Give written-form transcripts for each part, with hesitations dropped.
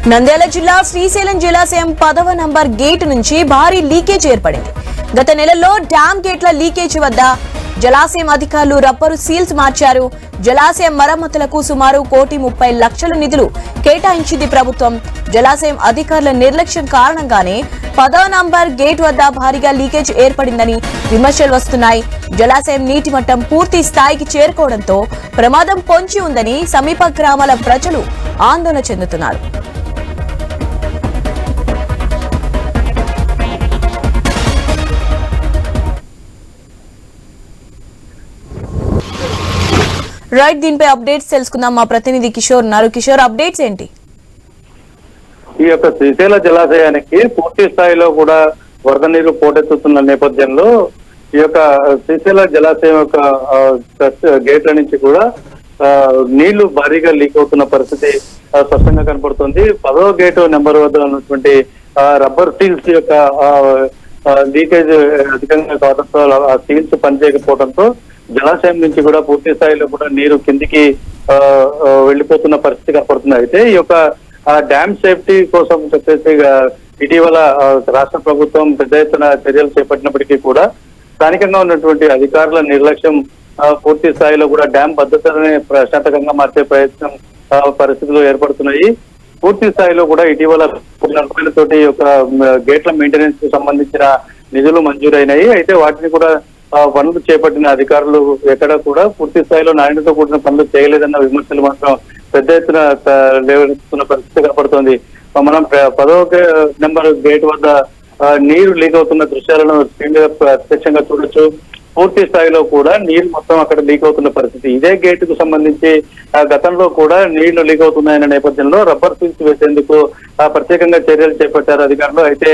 నంద్యాల జిల్లా శ్రీశైలం జలాశయం 10వ నంబర్ గేట్ నుంచి భారీ లీకేజ్ ఏర్పడింది. గత నెలలో డ్యామ్ గేట్ల లీకేజ్ వద్ద జలాశయం అధికారులు రబ్బరు సీల్స్ మార్చారు. జలాశయం మరమ్మతులకు సుమారు 1,30,00,000 నిధులు కేటాయించింది ప్రభుత్వం. జలాశయం అధికారుల నిర్లక్ష్యం కారణంగానే 10వ నంబర్ గేట్ వద్ద భారీగా లీకేజ్ ఏర్పడిందని విమర్శలు వస్తున్నాయి. జలాశయం నీటి మట్టం పూర్తి స్థాయికి చేరుకోవడంతో ప్రమాదం పొంచి ఉందని సమీప గ్రామాల ప్రజలు ఆందోళన చెందుతున్నారు. రైట్, దీనిపై అప్డేట్స్ తెలుసుకుందాం. మా ప్రతినిధి కిషోర్ ఉన్నారు. కిషోర్, అప్డేట్స్ ఏంటి? ఈ యొక్క శ్రీశైల జలాశయానికి పూర్తి స్థాయిలో కూడా వరద నీరు పోటెత్తుతున్న నేపథ్యంలో ఈ యొక్క శ్రీశైల జలాశయం యొక్క గేట్ల నుంచి కూడా నీళ్లు భారీగా లీక్ అవుతున్న పరిస్థితి స్పష్టంగా కనపడుతుంది. 10వ గేటు నెంబర్ వద్ద ఉన్నటువంటి రబ్బర్ సీల్స్ యొక్క లీకేజ్ అధికంగా కావడంతో ఆ సీల్స్ పనిచేయకపోవడంతో జలాశయం నుంచి కూడా పూర్తి స్థాయిలో కూడా నీరు కిందికి వెళ్లిపోతున్న పరిస్థితి కనపడుతుంది. అయితే ఈ యొక్క డ్యామ్ సేఫ్టీ కోసం చెప్పేసి ఇటీవల రాష్ట్ర ప్రభుత్వం పెద్ద ఎత్తున చర్యలు చేపట్టినప్పటికీ కూడా స్థానికంగా ఉన్నటువంటి అధికారుల నిర్లక్ష్యం పూర్తి స్థాయిలో కూడా డ్యామ్ భద్రతనే ప్రశాంతకంగా మార్చే ప్రయత్నం పరిస్థితులు ఏర్పడుతున్నాయి. పూర్తి స్థాయిలో కూడా ఇటీవల రూపాయలతోటి ఒక గేట్ల మెయింటెనెన్స్ కు సంబంధించిన నిధులు మంజూరైనాయి. అయితే వాటిని కూడా పనులు చేపట్టిన అధికారులు ఎక్కడ కూడా పూర్తి స్థాయిలో నాణ్యతతో కూడిన పనులు చేయలేదన్న విమర్శలు మాత్రం పెద్ద ఎత్తున లేవనెత్తుతున్న పరిస్థితి కనపడుతోంది. మనం 10వ నెంబర్ గేట్ వద్ద నీరు లీక్ అవుతున్న దృశ్యాలను స్క్రీన్ మీద ప్రత్యక్షంగా చూడొచ్చు. పూర్తి స్థాయిలో కూడా నీరు మొత్తం అక్కడ లీక్ అవుతున్న పరిస్థితి. ఇదే గేట్ కు సంబంధించి గతంలో కూడా నీళ్లు లీక్ అవుతున్నాయన్న నేపథ్యంలో రబ్బర్ సీల్స్ వేసేందుకు ప్రత్యేకంగా చర్యలు చేపట్టారు అధికారులు. అయితే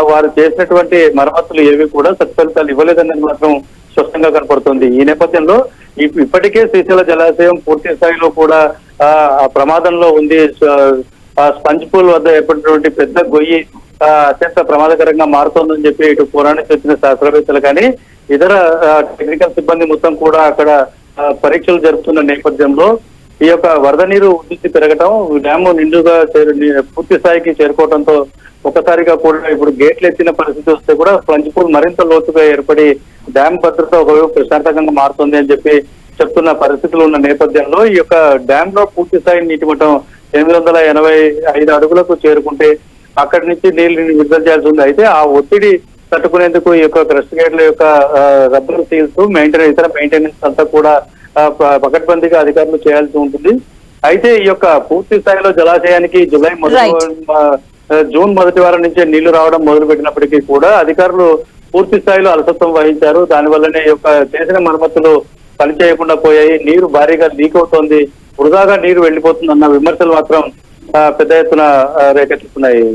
వారు చేసినటువంటి మరమ్మతులు ఏవి కూడా సత్ఫలితాలు ఇవ్వలేదన్నది మాత్రం స్పష్టంగా కనపడుతుంది. ఈ నేపథ్యంలో ఇప్పటికే శ్రీశైల జలాశయం పూర్తి స్థాయిలో కూడా ప్రమాదంలో ఉంది. స్పంజ్ పూల్ వద్ద ఏర్పడినటువంటి పెద్ద గొయ్యి అత్యంత ప్రమాదకరంగా మారుతోందని చెప్పి ఇటు పురాణానికి వచ్చిన శాస్త్రవేత్తలు కానీ ఇతర టెక్నికల్ సిబ్బంది మొత్తం కూడా అక్కడ పరీక్షలు జరుపుతున్న నేపథ్యంలో ఈ యొక్క వరద నీరు ఉధృతి పెరగటం, డ్యాము నిండుగా పూర్తి స్థాయికి చేరుకోవడంతో ఒకసారిగా కూడా ఇప్పుడు గేట్లు ఎత్తిన పరిస్థితి వస్తే కూడా స్పంజ్ పూల్ మరింత లోతుగా ఏర్పడి డ్యామ్ భద్రత ఒకవైపు ప్రశాంతంగా మారుతుంది అని చెప్పి చెప్తున్న పరిస్థితులు ఉన్న నేపథ్యంలో ఈ యొక్క డ్యామ్ లో పూర్తి స్థాయి నీటి మట్టం 885 అడుగులకు చేరుకుంటే అక్కడి నుంచి నీళ్ళని విడుదల చేయాల్సి ఉంది. అయితే ఆ ఒత్తిడి తట్టుకునేందుకు ఈ యొక్క క్రస్ట్ గేట్ల యొక్క రబ్బర్ సీల్స్ ఇతర మెయింటెనెన్స్ అంతా కూడా పకడ్బందీగా అధికారులు చేయాల్సి ఉంటుంది. అయితే ఈ యొక్క పూర్తి స్థాయిలో జలాశయానికి జూన్ మొదటి వారం నుంచే నీళ్లు రావడం మొదలు పెట్టినప్పటికీ కూడా అధికారులు పూర్తి స్థాయిలో అలసత్వం వహించారు. దానివల్లనే ఈ యొక్క చేసిన మరమ్మతులు పనిచేయకుండా పోయాయి. నీరు భారీగా లీక్ అవుతోంది, వృధాగా నీరు వెళ్లిపోతుందన్న విమర్శలు మాత్రం పెద్ద ఎత్తున రేకెత్తుతున్నాయి.